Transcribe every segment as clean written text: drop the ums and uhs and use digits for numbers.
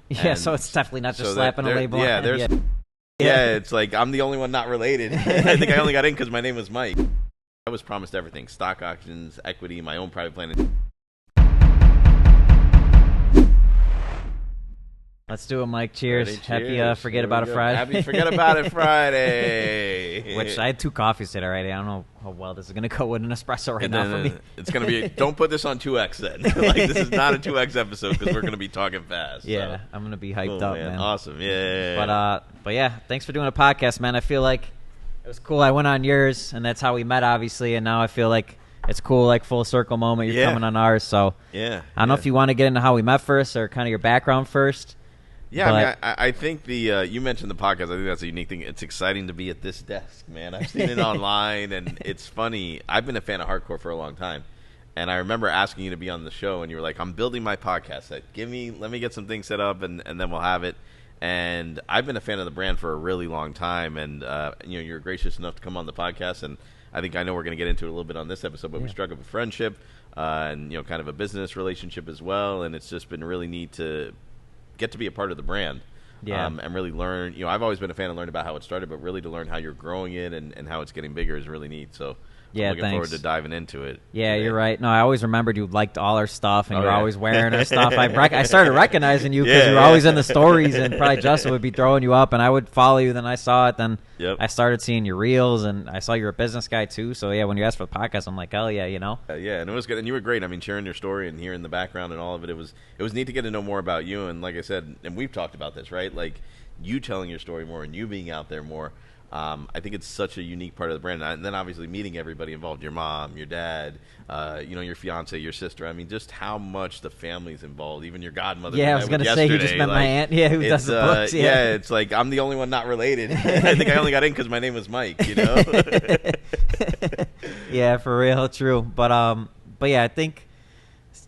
Yeah, so it's definitely not just slapping a label yeah, on it. Yeah, it's like I'm the only one not related. I think I only got in because my name was Mike. I was promised everything: stock options, equity, my own private plan. Let's do it, Mike. Cheers. Ready? Happy Cheers. Forget About It Friday. Happy Forget About It Friday. Which I had 2 coffees today already. I don't know how well this is going to go with an espresso right now for me. It's going to be, don't put this on 2X then. Like, this is not a 2X episode because we're going to be talking fast. Yeah, so. I'm going to be hyped up, man. Awesome. Yeah. But yeah, thanks for doing a podcast, man. I feel like it was cool. I went on yours, and that's how we met, obviously, and now I feel like it's cool, like full circle moment. You're coming on ours, so I don't know if you want to get into how we met first or kind of your background first. Yeah, I mean, I think you mentioned the podcast. I think that's a unique thing. It's exciting to be at this desk, man. I've seen it online, and it's funny. I've been a fan of hardcore for a long time, and I remember asking you to be on the show, and you were like, "I'm building my podcast. Like, let me get some things set up, and then we'll have it." And I've been a fan of the brand for a really long time, and you're gracious enough to come on the podcast, and I know we're going to get into it a little bit on this episode, but we struck up a friendship, and kind of a business relationship as well, and it's just been really neat to get to be a part of the brand and really learn. I've always been a fan of learning about how it started, but really to learn how you're growing it and how it's getting bigger is really neat. So I'm looking forward to diving into it. Yeah, you're right. No, I always remembered you liked all our stuff, and you were always wearing our stuff. I started recognizing you because you were always in the stories, and probably Justin would be throwing you up, and I would follow you. Then I saw it. Then I started seeing your reels, and I saw you're a business guy too. So yeah, when you asked for the podcast, I'm like, hell yeah, yeah, and it was good, and you were great. I mean, sharing your story and hearing the background and all of it, it was neat to get to know more about you. And like I said, and we've talked about this, right? Like you telling your story more and you being out there more. I think it's such a unique part of the brand. And then obviously meeting everybody involved, your mom, your dad, your fiance, your sister. I mean, just how much the family's involved, even your godmother. Yeah, I was going to say, you just met my aunt, who does the books. Yeah, it's like I'm the only one not related. I think I only got in because my name was Mike, Yeah, for real, true. But yeah, I think...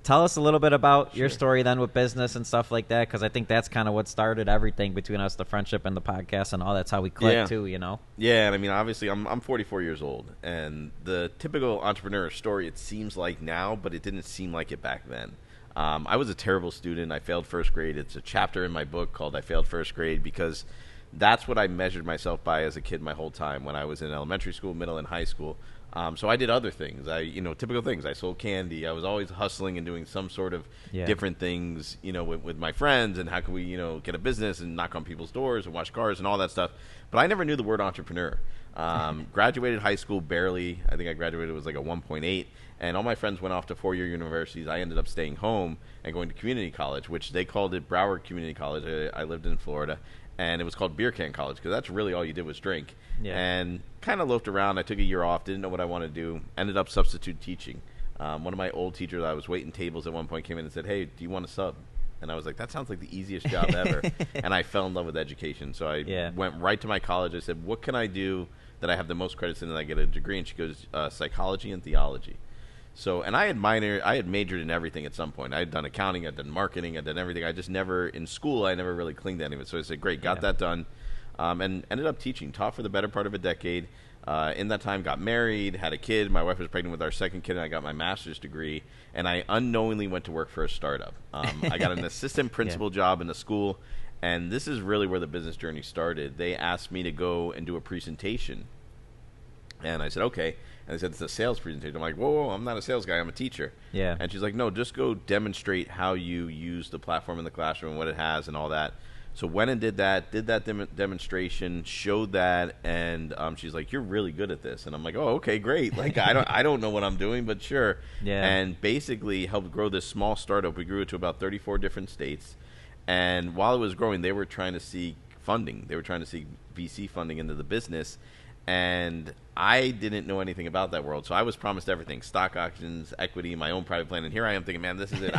Tell us a little bit about your story then with business and stuff like that, because I think that's kind of what started everything between us, the friendship and the podcast and all. That's how we clicked too, Yeah, and I mean, obviously, I'm 44 years old, and the typical entrepreneur story, it seems like now, but it didn't seem like it back then. I was a terrible student. I failed first grade. It's a chapter in my book called I Failed First Grade because that's what I measured myself by as a kid my whole time when I was in elementary school, middle, and high school. So I did other things. Typical things. I sold candy. I was always hustling and doing some sort of different things, with my friends and how can we, get a business and knock on people's doors and wash cars and all that stuff. But I never knew the word entrepreneur. Graduated high school barely. I think I graduated was like a 1.8. And all my friends went off to 4-year universities. I ended up staying home and going to community college, which they called it Broward Community College. I lived in Florida. And it was called Beer Can College because that's really all you did was drink. And kind of loafed around. I took a year off, didn't know what I wanted to do, ended up substitute teaching. One of my old teachers, I was waiting tables at one point, came in and said, "Hey, do you want to sub?" And I was like, that sounds like the easiest job ever. And I fell in love with education. So I went right to my college. I said, what can I do that I have the most credits in and I get a degree? And she goes, psychology and theology. So, and I had majored in everything at some point. I had done accounting, I'd done marketing, I'd done everything. I just never, in school, I never really clinged to any of it. So I said, great, got that done. And ended up teaching, taught for the better part of a decade. In that time, got married, had a kid. My wife was pregnant with our second kid, and I got my master's degree. And I unknowingly went to work for a startup. I got an assistant principal job in the school. And this is really where the business journey started. They asked me to go and do a presentation. And I said, okay. And they said, it's a sales presentation. I'm like, whoa, I'm not a sales guy. I'm a teacher. Yeah. And she's like, no, just go demonstrate how you use the platform in the classroom, what it has and all that. So went and did that demonstration, showed that, and she's like, you're really good at this. And I'm like, oh, okay, great. Like, I don't know what I'm doing, but sure. Yeah. And basically helped grow this small startup. We grew it to about 34 different states. And while it was growing, they were trying to seek funding. They were trying to seek VC funding into the business. And I didn't know anything about that world, so I was promised everything: stock options, equity, my own private plan. And here I am thinking, man, this is it.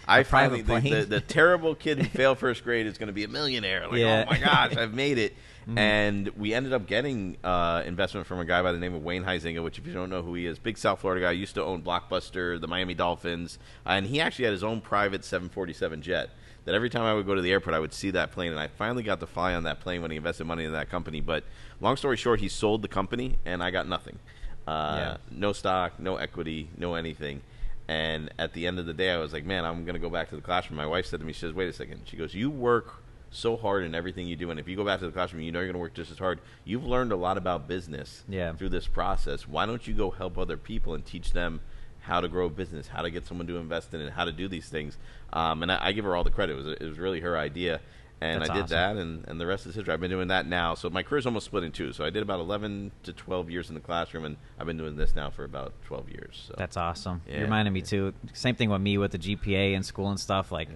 I finally the terrible kid who failed first grade is going to be a millionaire. Like, oh my gosh, I've made it. And we ended up getting investment from a guy by the name of Wayne Huizinga, which if you don't know who he is, big South Florida guy, used to own Blockbuster, the Miami Dolphins, and he actually had his own private 747 jet. That every time I would go to the airport, I would see that plane, and I finally got to fly on that plane when he invested money in that company. But long story short, he sold the company, and I got nothing. No stock, no equity, no anything. And at the end of the day, I was like, man, I'm going to go back to the classroom. My wife said to me, she says, wait a second. She goes, you work so hard in everything you do, and if you go back to the classroom, you know you're going to work just as hard. You've learned a lot about business through this process. Why don't you go help other people and teach them how to grow a business, how to get someone to invest in it, how to do these things? And I give her all the credit. It was really her idea. And I did that, and the rest is history. I've been doing that now. So my career's almost split in two. So I did about 11 to 12 years in the classroom, and I've been doing this now for about 12 years. So. That's awesome. Yeah. You reminded me, too. Same thing with me with the GPA in school and stuff. Like,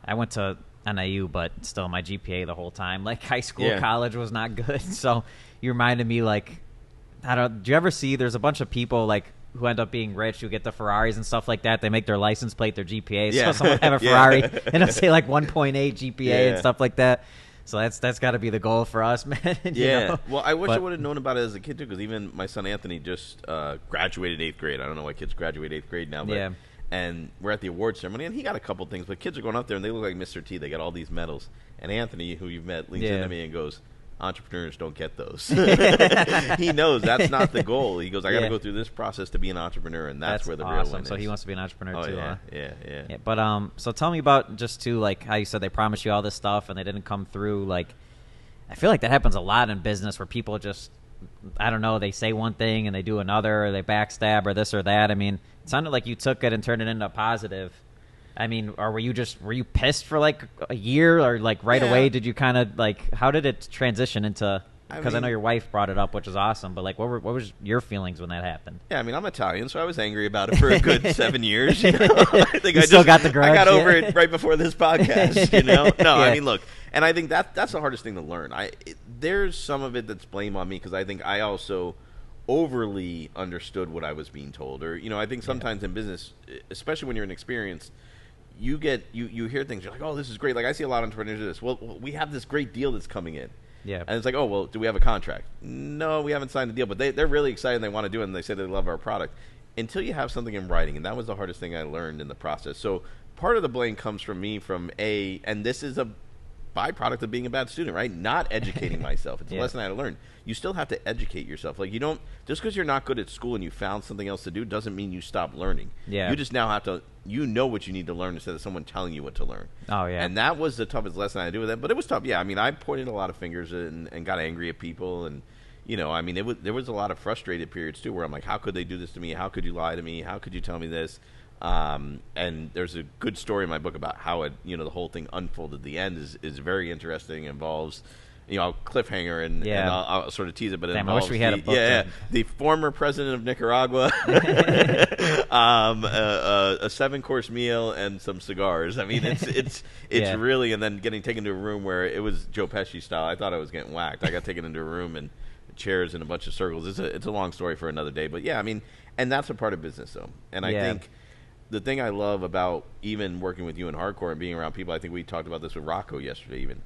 I went to NIU, but still my GPA the whole time. Like, high school, college was not good. So you reminded me, like, do you ever see there's a bunch of people, like, who end up being rich, who get the Ferraris and stuff like that. They make their license plate their GPA. So someone have a Ferrari and it'll say like 1.8 GPA and stuff like that. So that's got to be the goal for us, man. you know? Well, I wish I would have known about it as a kid too, because even my son Anthony just graduated 8th grade. I don't know why kids graduate 8th grade now, but and we're at the award ceremony, and he got a couple things, but kids are going up there and they look like Mr. T. They got all these medals, and Anthony, who you've met, leans into me and goes, entrepreneurs don't get those. He knows that's not the goal. He goes, I got to go through this process to be an entrepreneur, and that's where the real win is. So he wants to be an entrepreneur too, huh? Yeah. But so tell me about just too, like how you said they promised you all this stuff and they didn't come through. Like, I feel like that happens a lot in business where people just, I don't know, they say one thing and they do another, or they backstab or this or that. I mean, it sounded like you took it and turned it into a positive. I mean, or were you pissed for like a year, or like right away? Did you kind of like, how did it transition into? Because I know your wife brought it up, which is awesome. But like, what was your feelings when that happened? Yeah, I mean, I'm Italian, so I was angry about it for a good 7 years. You know? I think still got the grudge. I got over it right before this podcast. You know, no, I mean, look, and I think that's the hardest thing to learn. There's some of it that's blame on me, because I think I also overly understood what I was being told, or I think sometimes in business, especially when you're inexperienced, you hear things, you're like, oh, this is great. Like, I see a lot of entrepreneurs do this. Well, we have this great deal that's coming in. Yeah. And it's like, oh, well, do we have a contract? No, we haven't signed the deal. But they're really excited and they want to do it, and they say they love our product. Until you have something in writing, and that was the hardest thing I learned in the process. So part of the blame comes from me, and this is a byproduct of being a bad student, right? Not educating myself. It's a lesson I had to learn. You still have to educate yourself. Like, you don't, just because you're not good at school and you found something else to do doesn't mean you stop learning. Yeah. You just now have to, know what you need to learn instead of someone telling you what to learn. Oh, yeah. And that was the toughest lesson I had to do with that. But it was tough. Yeah, I mean, I pointed a lot of fingers and got angry at people. And, I mean, there was a lot of frustrated periods, too, where I'm like, how could they do this to me? How could you lie to me? How could you tell me this? And there's a good story in my book about how it, the whole thing unfolded. The end is very interesting. It involves, cliffhanger and I'll sort of tease it, but it involves I wish we had a book. The former president of Nicaragua, a 7-course meal and some cigars. I mean, it's really, and then getting taken to a room where it was Joe Pesci style. I thought I was getting whacked. I got taken into a room and chairs and a bunch of circles. It's a long story for another day, but yeah, I mean, and that's a part of business though. And I think the thing I love about even working with you in hardcore and being around people, I think we talked about this with Rocco yesterday even,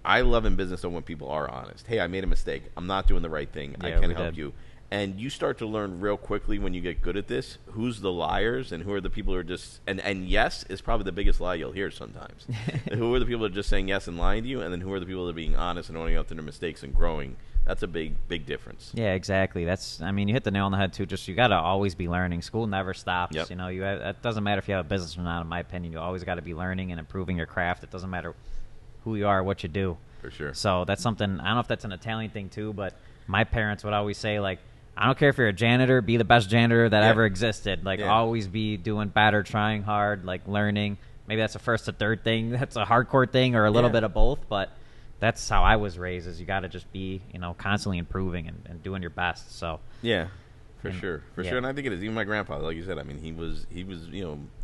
I love in business though when people are honest. Hey, I made a mistake. I'm not doing the right thing. I can help you. And you start to learn real quickly when you get good at this, who's the liars and who are the people who are just, and yes is probably the biggest lie you'll hear sometimes. Who are the people that are just saying yes and lying to you, and then who are the people that are being honest and owning up to their mistakes and growing. That's a big difference. Yeah, exactly. You hit the nail on the head too. Just, you got to always be learning. School never stops. Yep. It doesn't matter if you have a business or not, in my opinion. You always got to be learning and improving your craft. It doesn't matter who you are, what you do. For sure. So that's something, I don't know if that's an Italian thing too, but my parents would always say, like, I don't care if you're a janitor, be the best janitor that ever existed. Like, always be doing better, trying hard, like, learning. Maybe that's a first to third thing. That's a hardcore thing, or a little bit of both, but that's how I was raised, is you got to just be, constantly improving and doing your best. So yeah, for sure. And I think it is. Even my grandfather, like you said, I mean, he was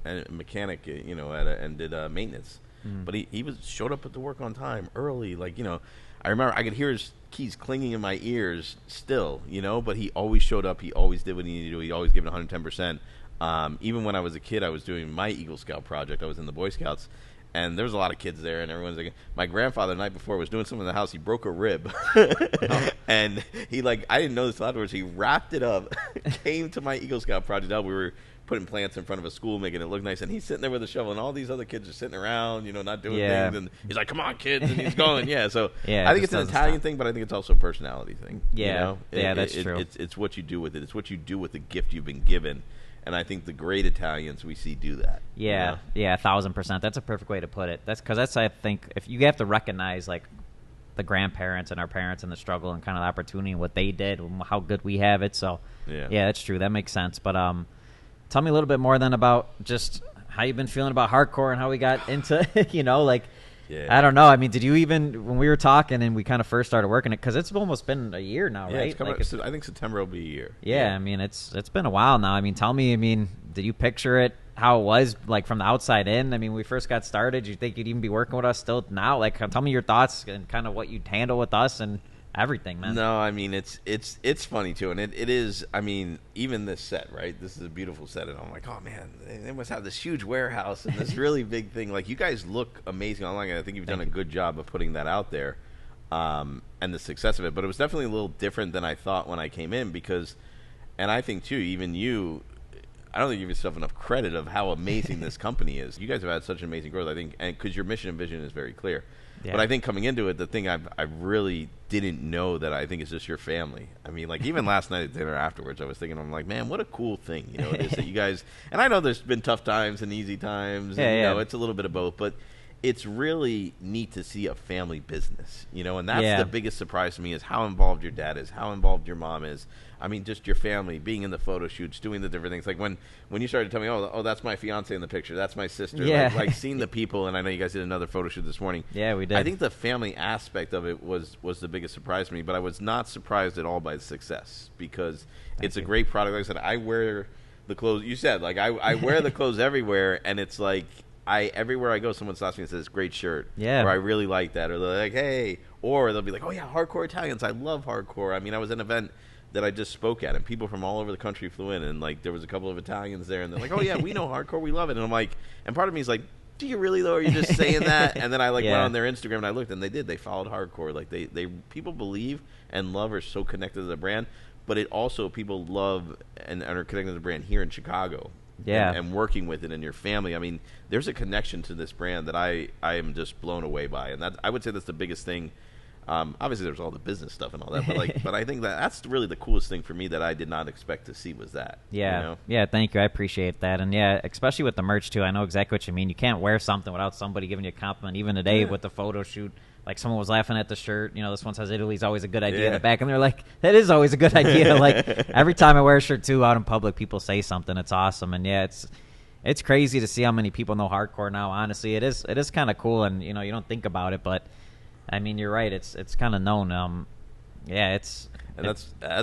a mechanic, and did maintenance. But he showed up at the work on time, early. Like, I remember I could hear his keys clinging in my ears still, but he always showed up. He always did what he needed to do. He always gave it 110%. Even when I was a kid, I was doing my Eagle Scout project. I was in the Boy Scouts. And there was a lot of kids there, and everyone's like, my grandfather the night before was doing something in the house. He broke a rib. And he, I didn't know this afterwards. He wrapped it up, came to my Eagle Scout project. We were putting plants in front of a school, making it look nice. And he's sitting there with a shovel, and all these other kids are sitting around, not doing things. And he's like, come on, kids. And he's going, So I think it's an Italian thing, but I think it's also a personality thing. Yeah, that's true. It's what you do with it. It's what you do with the gift you've been given. And I think the great Italians we see do that. Yeah, yeah, 1,000%. That's a perfect way to put it. That's because I think if you have to recognize like the grandparents and our parents and the struggle and kind of the opportunity and what they did, and how good we have it. So yeah, that's true. That makes sense. But tell me a little bit more then about just how you've been feeling about hardcore and how we got into like. Yeah. I don't know. I mean, did you even, when we were talking and we kind of first started working it, because it's almost been a year now, right? I think September will be a year. Yeah, I mean, it's been a while now. I mean, tell me, did you picture it how it was, like, from the outside in? I mean, when we first got started, you think you'd even be working with us still now? Like, tell me your thoughts and kind of what you'd handle with us and everything, man. No, I mean, it's funny, too. And it is, I mean, even this set, right? This is a beautiful set. And I'm like, oh, man, they must have this huge warehouse and this really big thing. Like, you guys look amazing online. And I think you've done a good job of putting that out there and the success of it. But it was definitely a little different than I thought when I came in because, and I think, too, even you, I don't think you give yourself enough credit of how amazing this company is. You guys have had such amazing growth, I think, and because your mission and vision is very clear. Yeah. But I think coming into it, the thing I really didn't know that I think is just your family. I mean, like, even last night at dinner afterwards, I was thinking, I'm like, man, what a cool thing, it is that you guys, and I know there's been tough times and easy times, and, it's a little bit of both, but it's really neat to see a family business, and that's the biggest surprise to me is how involved your dad is, how involved your mom is. I mean, just your family, being in the photo shoots, doing the different things. Like when you started telling me, oh, that's my fiance in the picture, that's my sister. Yeah. Like seeing the people, and I know you guys did another photo shoot this morning. Yeah, we did. I think the family aspect of it was the biggest surprise to me, but I was not surprised at all by the success because it's a great product. Like I said, I wear the clothes. You said, like, I wear the clothes everywhere, and it's like everywhere I go, someone stops me and says, great shirt. Yeah. Or I really like that. Or they're like, hey. Or they'll be like, oh, yeah, hardcore Italians. I love hardcore. I mean, I was at an event that I just spoke at, and people from all over the country flew in, and like there was a couple of Italians there, and they're like, "Oh yeah, we know hardcore, we love it." And I'm like, and part of me is like, "Do you really though? Or are you just saying that?" And then I went on their Instagram and I looked, and they followed hardcore. Like they people believe and love are so connected to the brand, but it also people love and are connected to the brand here in Chicago. Yeah, and working with it in your family. I mean, there's a connection to this brand that I am just blown away by, and that I would say that's the biggest thing. Obviously, there's all the business stuff and all that, but I think that's really the coolest thing for me that I did not expect to see was that. Yeah, yeah. Thank you. I appreciate that, and yeah, especially with the merch too. I know exactly what you mean. You can't wear something without somebody giving you a compliment. Even today with the photo shoot, like someone was laughing at the shirt. This one says Italy's always a good idea in the back, and they're like, that is always a good idea. Like every time I wear a shirt too out in public, people say something. It's awesome, and yeah, it's crazy to see how many people know hardcore now. Honestly, it is kind of cool, and you don't think about it, but. I mean, you're right. It's kind of known. That's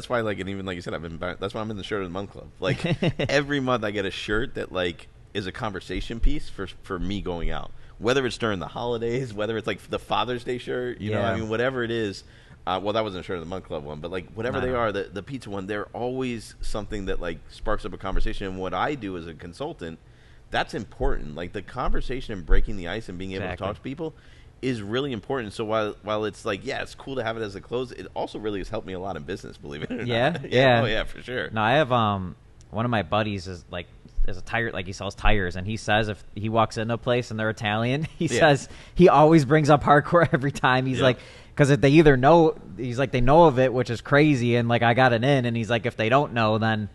why, like, and even like you said, that's why I'm in the Shirt of the Month Club. Like every month, I get a shirt that like is a conversation piece for me going out. Whether it's during the holidays, whether it's like the Father's Day shirt, you know, I mean, whatever it is. Well, that wasn't a Shirt of the Month Club one, but like whatever they are, the pizza one, they're always something that like sparks up a conversation. And what I do as a consultant, that's important. Like the conversation and breaking the ice and being able to talk to people is really important. So while it's like, it's cool to have it as a close, it also really has helped me a lot in business, believe it or not. Yeah. Oh, yeah, for sure. No, I have one of my buddies is a tire, like he sells tires, and he says if he walks into a place and they're Italian, he says he always brings up hardcore every time. He's like, because if they either know, he's like, they know of it, which is crazy, and like I got it in, and he's like, if they don't know, then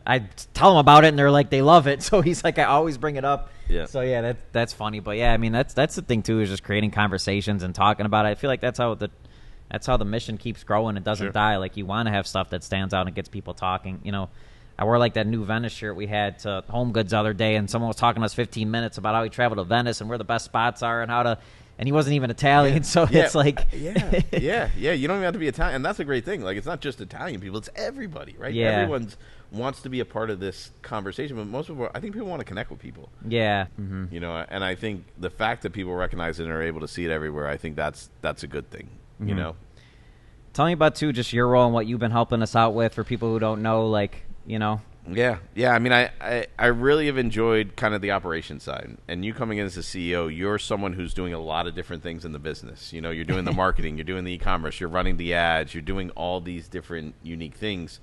I tell them about it, and they're like, they love it. So he's like, I always bring it up. Yeah. So yeah, that's funny, but yeah, I mean that's the thing too, is just creating conversations and talking about it. I feel like that's how the mission keeps growing. It doesn't die. Like you want to have stuff that stands out and gets people talking. I wore like that new Venice shirt we had to Home Goods the other day, and someone was talking to us 15 minutes about how he traveled to Venice and where the best spots are and and he wasn't even Italian, so it's like you don't even have to be Italian, and that's a great thing. Like it's not just Italian people, it's everybody, right? Everyone wants to be a part of this conversation, but most people, I think people want to connect with people. And I think the fact that people recognize it and are able to see it everywhere, I think that's a good thing. Tell me about too just your role and what you've been helping us out with for people who don't know, like Yeah. I mean, I really have enjoyed kind of the operation side. And you coming in as a CEO, you're someone who's doing a lot of different things in the business. You're doing the marketing, you're doing the e-commerce, you're running the ads, you're doing all these different unique things.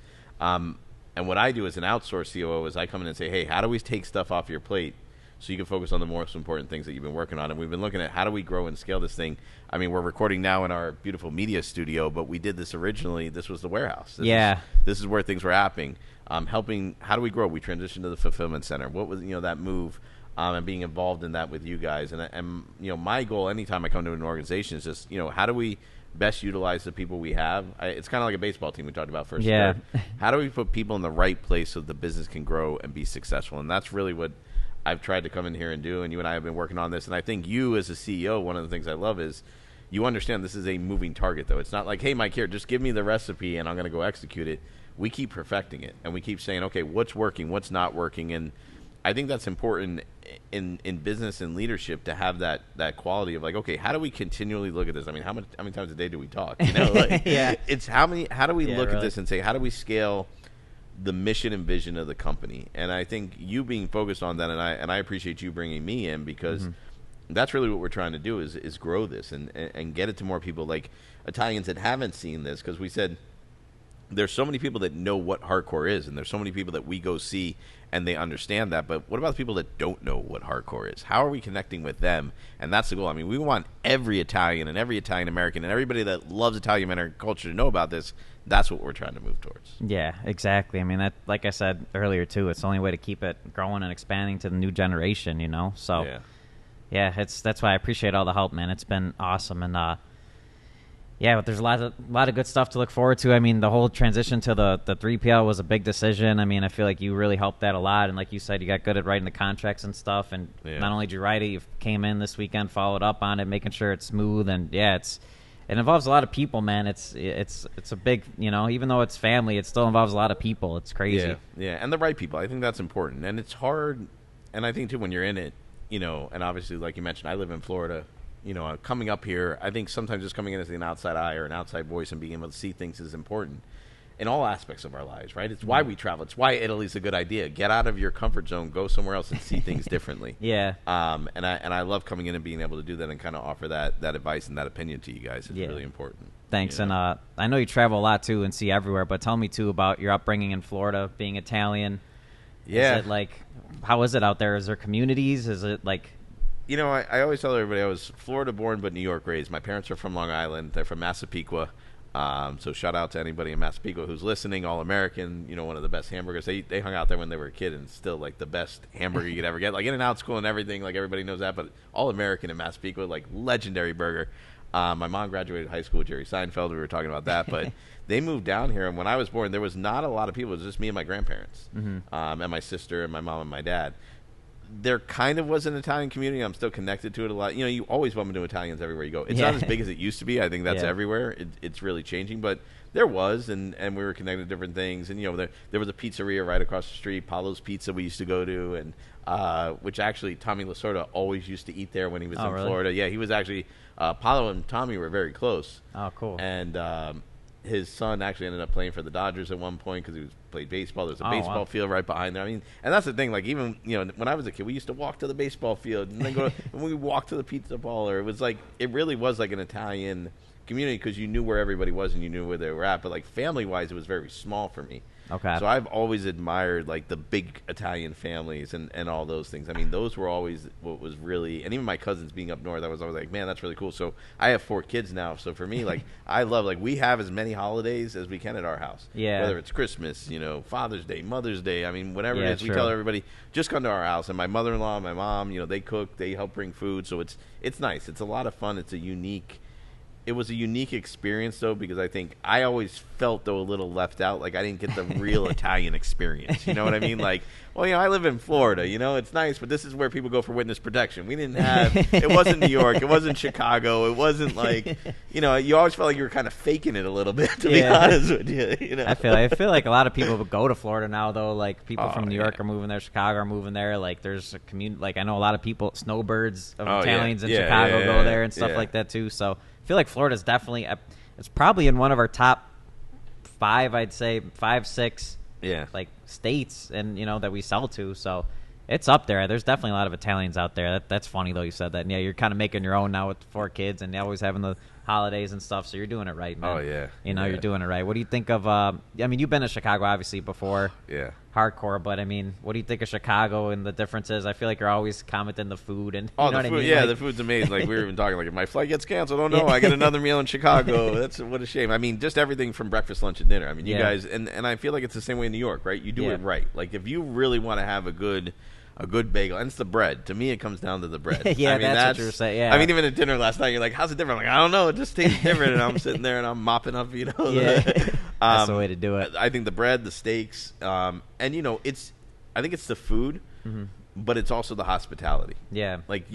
And what I do as an outsourced COO is I come in and say, hey, how do we take stuff off your plate so you can focus on the most important things that you've been working on? And we've been looking at how do we grow and scale this thing. I mean, we're recording now in our beautiful media studio, but we did this originally. This was the warehouse. This is where things were happening. helping. How do we grow? We transitioned to the fulfillment center. What was that move? And being involved in that with you guys, and my goal anytime I come to an organization is just how do we best utilize the people we have. It's kind of like a baseball team we talked about first. Yeah. How do we put people in the right place so the business can grow and be successful? And that's really what I've tried to come in here and do. And you and I have been working on this. And I think you as a CEO, one of the things I love is you understand this is a moving target, though. It's not like, hey, Mike, here, just give me the recipe and I'm going to go execute it. We keep perfecting it. And we keep saying, okay, what's working, what's not working. And I think that's important in business and leadership to have that quality of like, okay, how do we continually look at this? I mean, how many times a day do we talk? Yeah. It's how do we look at this and say, how do we scale the mission and vision of the company? And I think you being focused on that, and I appreciate you bringing me in because that's really what we're trying to do is grow this and get it to more people like Italians that haven't seen this, because we said there's so many people that know what hardcore is, and there's so many people that we go see and they understand that. But what about the people that don't know what hardcore is? How are we connecting with them? And that's the goal. I mean, we want every Italian and every Italian American and everybody that loves Italian American culture to know about this. That's what we're trying to move towards. Yeah, exactly. I mean, that, like I said earlier too, it's the only way to keep it growing and expanding to the new generation. So yeah, that's why I appreciate all the help, man. It's been awesome. And yeah, but there's a lot of good stuff to look forward to. I mean, the whole transition to the 3PL was a big decision. I mean, I feel like you really helped that a lot. And like you said, you got good at writing the contracts and stuff. And not only did you write it, you came in this weekend, followed up on it, making sure it's smooth. And yeah, it involves a lot of people, man. It's a big, even though it's family, it still involves a lot of people. It's crazy. Yeah, and the right people. I think that's important. And it's hard. And I think too, when you're in it, and obviously, like you mentioned, I live in Florida. Coming up here, I think sometimes just coming in as an outside eye or an outside voice and being able to see things is important in all aspects of our lives, right? It's why we travel. It's why Italy's a good idea. Get out of your comfort zone, go somewhere else and see things differently. Yeah. And I love coming in and being able to do that and kind of offer that advice and that opinion to you guys. It's really important. Thanks. And I know you travel a lot too and see everywhere, but tell me too about your upbringing in Florida, being Italian. Yeah. Is it how is it out there? Is there communities? Is it like... I always tell everybody I was Florida born but New York raised. My parents are from Long Island. They're from Massapequa. So shout out to anybody in Massapequa who's listening. All American, one of the best hamburgers. They hung out there when they were a kid, and it's still like the best hamburger you could ever get. Like In-N-Out school and everything, like everybody knows that. But All American in Massapequa, like legendary burger. My mom graduated high school with Jerry Seinfeld. We were talking about that, but they moved down here. And when I was born, there was not a lot of people. It was just me and my grandparents, and my sister and my mom and my dad. There kind of was an Italian community. I'm still connected to it a lot. You always bump into Italians everywhere you go. It's not as big as it used to be. I think that's everywhere. It's really changing, but there was, and we were connected to different things. And there was a pizzeria right across the street, Paolo's Pizza, we used to go to, and which actually Tommy Lasorda always used to eat there when he was in Florida. Yeah, he was actually Paolo and Tommy were very close. Oh, cool. And his son actually ended up playing for the Dodgers at one point because he played baseball. There's a baseball field right behind there. I mean, and that's the thing. Like even when I was a kid, we used to walk to the baseball field and then go. And we walked to the pizza parlor. It was like it really was like an Italian community because you knew where everybody was and you knew where they were at. But like family wise, it was very small for me. Okay. So I've always admired like the big Italian families and all those things. I mean, those were always what was really, and even my cousins being up north, I was always like, man, that's really cool. So I have 4 kids now. So for me, like I love, like we have as many holidays as we can at our house. Yeah. Whether it's Christmas, Father's Day, Mother's Day. I mean, whatever it is, we tell everybody, just come to our house. And my mother-in-law, my mom, they cook, they help bring food. So it's nice. It's a lot of fun. It was a unique experience, though, because I think I always felt, though, a little left out. Like, I didn't get the real Italian experience. You know what I mean? Like, well, I live in Florida. It's nice, but this is where people go for witness protection. We didn't have – it wasn't New York. It wasn't Chicago. It wasn't like – you always felt like you were kind of faking it a little bit, to be honest with you. I feel like a lot of people go to Florida now, though. Like, people from New York are moving there. Chicago are moving there. Like, there's a community – like, I know a lot of people, snowbirds of Italians in Chicago go there and stuff like that, too. So – I feel like Florida's definitely it's probably in one of our top 5, I'd say 5, 6 like states and that we sell to, so it's up there. There's definitely a lot of Italians out there. That's funny though you said that. And yeah, you're kind of making your own now with 4 kids and always having the holidays and stuff. So you're doing it right, man. Oh yeah, you're doing it right. What do you think of? I mean, you've been to Chicago obviously before. Yeah. Hardcore, but I mean, what do you think of Chicago and the differences? I feel like you're always commenting the food and the what food, I mean? Yeah, the food's amazing. Like we were even talking, like if my flight gets canceled, oh no, I get another meal in Chicago. That's what a shame. I mean, just everything from breakfast, lunch, and dinner. I mean, you guys, and I feel like it's the same way in New York, right? You do it right. Like if you really want to have a good bagel, and it's the bread. To me, it comes down to the bread. Yeah, I mean, that's what you're saying. Yeah. I mean, even at dinner last night, you're like, "How's it different?" I'm like, "I don't know. It just tastes different." And I'm sitting there and I'm mopping up, That's the way to do it. I think the bread, the steaks, and I think it's the food, but it's also the hospitality. Yeah. Like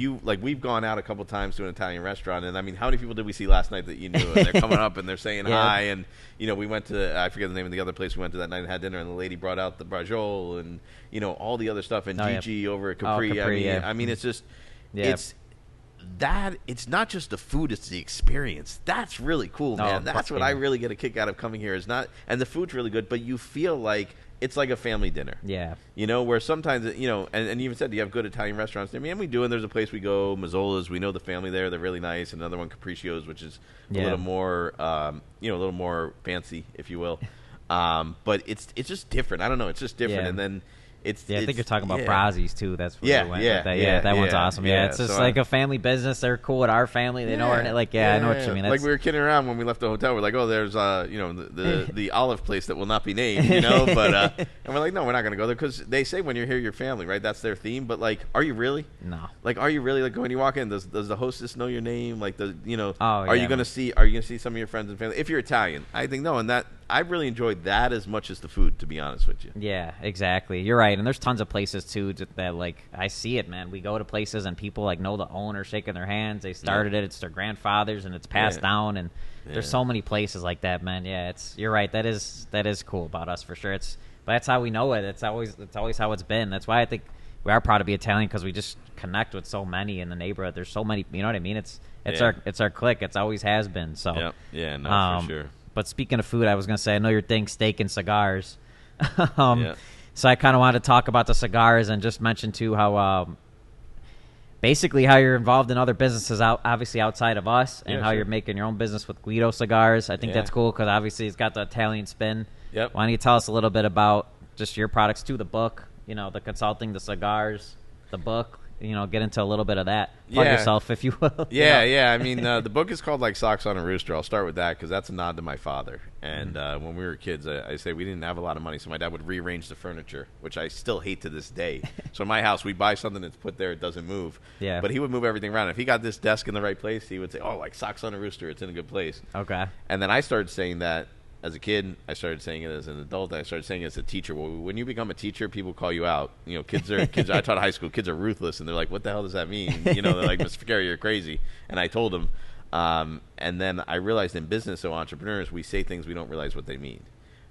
we've gone out a couple times to an Italian restaurant, and I mean, how many people did we see last night that you knew? And they're coming up and they're saying hi, and we went to, I forget the name of the other place we went to that night and had dinner, and the lady brought out the brajol and all the other stuff, and Gigi over at Capri. Capri, I mean, it's just it's not just the food, it's the experience. That's really cool, man. That's what I really get a kick out of coming here. And the food's really good, but you feel like it's like a family dinner. Yeah. Where sometimes, and you even said you have good Italian restaurants. I mean, we do, and there's a place we go, Mazzola's. We know the family there. They're really nice. Another one, Capriccio's, which is a little more, a little more fancy, if you will. But it's just different. I don't know. It's just different. And then I think you're talking about Brazzi's too. That's where we went with that. That one's awesome. Yeah, it's just like a family business. They're cool with our family. They know our I know what you mean. Like we were kidding around when we left the hotel. We're like, oh, there's the olive place that will not be named, but and we're like, no, we're not going to go there because they say when you're here, you're family, right? That's their theme. But like, are you really? No. Like, are you really? Like when you walk in, does the hostess know your name? Like are you going to see some of your friends and family? If you're Italian, I think no, and that. I really enjoyed that as much as the food, to be honest with you. Yeah, exactly. You're right. And there's tons of places, too, that, like, I see it, man. We go to places and people, like, know the owner, shaking their hands. They started it. It's their grandfathers, and it's passed down. And there's so many places like that, man. Yeah, you're right. That is cool about us, for sure. But that's how we know it. It's always how it's been. That's why I think we are proud to be Italian, because we just connect with so many in the neighborhood. There's so many, you know what I mean? It's our clique. It's always has been. So for sure. But speaking of food, I was going to say, I know your thing, steak and cigars. So I kind of wanted to talk about the cigars and just mention, too, how basically how you're involved in other businesses, obviously outside of us, and how you're making your own business with Guido Cigars. I think that's cool because obviously it's got the Italian spin. Yep. Why don't you tell us a little bit about just your products, too, the book, the consulting, the cigars, the book. Get into a little bit of that. Plug yourself, if you will. I mean, the book is called like Socks on a Rooster. I'll start with that because that's a nod to my father. And when we were kids, I say we didn't have a lot of money, so my dad would rearrange the furniture, which I still hate to this day. So in my house, we buy something that's put there, it doesn't move. Yeah. But he would move everything around. If he got this desk in the right place, he would say, oh, like Socks on a Rooster, it's in a good place. Okay. And then I started saying that. As a kid, I started saying it as an adult. I started saying it as a teacher. Well, when you become a teacher, people call you out. Kids. I taught high school. Kids are ruthless, and they're like, "What the hell does that mean?" They're like, "Mr. Ficara, you're crazy." And I told them. And then I realized in business, so entrepreneurs, we say things we don't realize what they mean.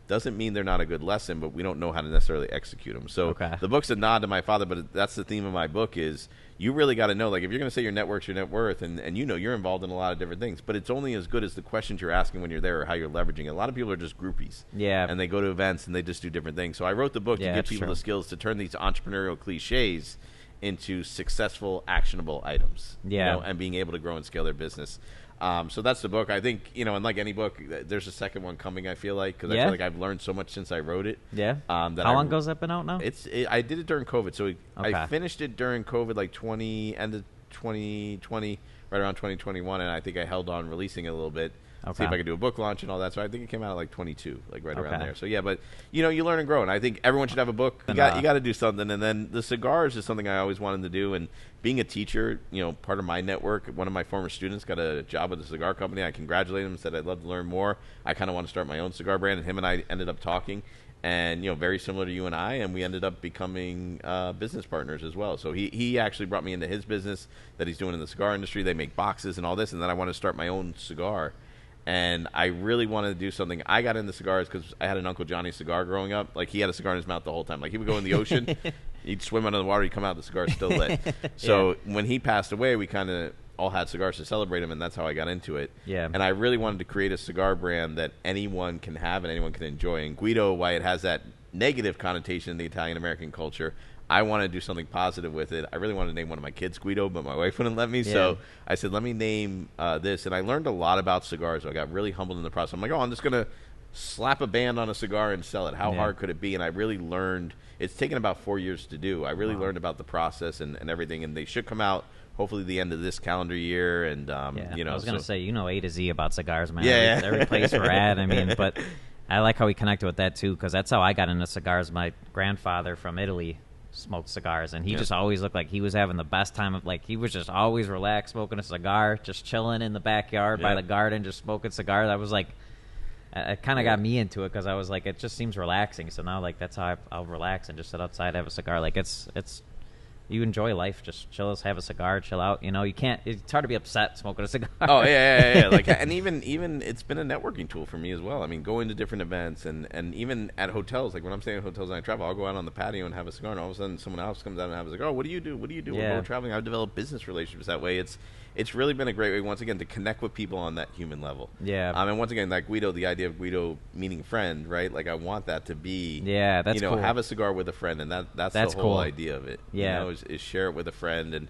Doesn't mean they're not a good lesson, but we don't know how to necessarily execute them. So the book's a nod to my father, but that's the theme of my book is you really got to know, like if you're going to say your network's your net worth, and you're involved in a lot of different things, but it's only as good as the questions you're asking when you're there or how you're leveraging it. A lot of people are just groupies. Yeah. And they go to events and they just do different things. So I wrote the book to give people the skills to turn these entrepreneurial cliches into successful, actionable items. And being able to grow and scale their business. So that's the book. I think, and like any book, there's a second one coming, I feel like, because I feel like I've learned so much since I wrote it. Yeah. How long ago has that been out now? I did it during COVID. So I finished it during COVID, like end of 2020, right around 2021, and I think I held on releasing it a little bit. See if I could do a book launch and all that. So I think it came out at like 22, like right around there. So but you learn and grow, and I think everyone should have a book. You got to do something, and then the cigars is something I always wanted to do. And being a teacher, part of my network, one of my former students got a job with a cigar company. I congratulated him and said I'd love to learn more. I kind of want to start my own cigar brand, and him and I ended up talking. And very similar to you and I, and we ended up becoming business partners as well. So he actually brought me into his business that he's doing in the cigar industry. They make boxes and all this, and then I wanted to start my own cigar. And I really wanted to do something. I got into cigars because I had an Uncle Johnny cigar growing up. Like, he had a cigar in his mouth the whole time. Like, he would go in the ocean, he'd swim under the water, he'd come out, the cigar's still lit. So when he passed away, we kind of all had cigars to celebrate him, and that's how I got into it. Yeah. And I really wanted to create a cigar brand that anyone can have and anyone can enjoy. And Guido, why it has that negative connotation in the Italian-American culture, I want to do something positive with it. I really wanted to name one of my kids Guido, but my wife wouldn't let me. Yeah. So I said, let me name this. And I learned a lot about cigars. So I got really humbled in the process. I'm like, I'm just going to slap a band on a cigar and sell it. How hard could it be? And I really learned. It's taken about 4 years to do. I really learned about the process and everything. And they should come out hopefully the end of this calendar year. And, I was going to say, A to Z about cigars, man. Yeah. Every place we're at. I mean, but I like how we connected with that, too, because that's how I got into cigars. My grandfather from Italy smoked cigars, and he just always looked like he was having the best time of, like, he was just always relaxed, smoking a cigar, just chilling in the backyard by the garden, just smoking cigars. I was like, it kind of got me into it because I was like, it just seems relaxing. So now, like, that's how I'll relax and just sit outside, have a cigar. Like, it's you enjoy life, just chill, have a cigar, chill out. You can't. It's hard to be upset smoking a cigar. Oh yeah. Like, and even it's been a networking tool for me as well. I mean, going to different events and even at hotels. Like when I'm staying at hotels and I travel, I'll go out on the patio and have a cigar, and all of a sudden someone else comes out and has a cigar. Oh, what do you do? What do you do when we're traveling? I've developed business relationships that way. It's really been a great way, once again, to connect with people on that human level. Yeah. And once again, like Guido, the idea of Guido meaning friend, right? Like I want that to be. Yeah, that's cool. Have a cigar with a friend, and that's the whole cool idea of it. Yeah. Is share it with a friend, and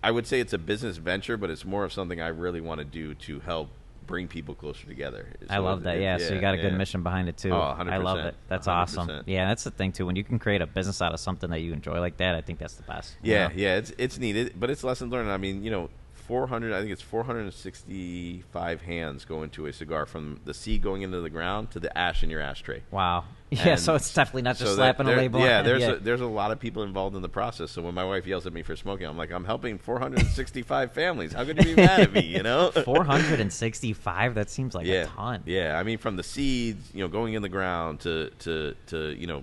I would say it's a business venture, but it's more of something I really want to do to help bring people closer together. I love that. Yeah, so you got a good mission behind it too. Oh, 100%. I love it. That's 100%. Awesome. Yeah, that's the thing too. When you can create a business out of something that you enjoy like that, I think that's the best. Yeah, it's needed, but it's lesson learned. I mean, 400. I think it's 465 hands go into a cigar, from the seed going into the ground to the ash in your ashtray. Wow. Yeah, so it's definitely not just slapping a label. Yeah, there's a lot of people involved in the process. So when my wife yells at me for smoking, I'm like, I'm helping 465 families. How could you be mad at me? 465. That seems like a ton. Yeah, I mean, from the seeds, going in the ground to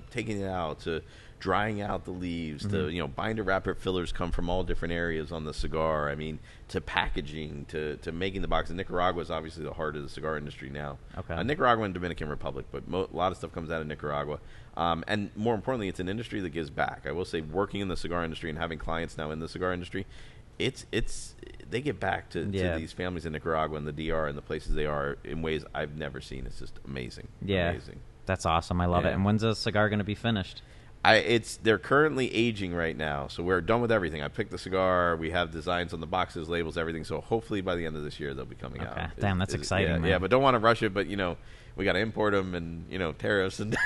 taking it out, to drying out the leaves, to binder wrapper fillers come from all different areas on the cigar. I mean, to packaging, to making the box. And Nicaragua is obviously the heart of the cigar industry now. Okay. Nicaragua and Dominican Republic, but a lot of stuff comes out of Nicaragua. And more importantly, it's an industry that gives back. I will say, working in the cigar industry and having clients now in the cigar industry, they get back to these families in Nicaragua and the DR and the places they are in ways I've never seen. It's just amazing. Yeah, amazing. That's awesome. I love it. And when's the cigar going to be finished? They're currently aging right now, so we're done with everything. I picked the cigar. We have designs on the boxes, labels, everything. So hopefully by the end of this year they'll be coming out. Damn, that's exciting. Yeah, but don't want to rush it. But we got to import them, and tariffs and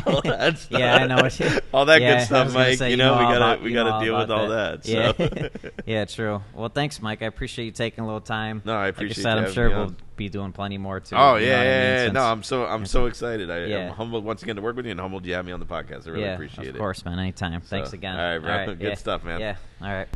all that stuff. Yeah, I know all that good stuff, Mike. We got to deal with all that. So. Yeah, true. Well, thanks, Mike. I appreciate you taking a little time. No, I appreciate. Like I said, I'm sure we'll be doing plenty more too. Oh yeah. No, I'm so excited. I'm humbled once again to work with you, and humbled you have me on the podcast. I really appreciate it. Of course, man. Anytime. Thanks again. All right, bro. Good stuff, man. Yeah. All right.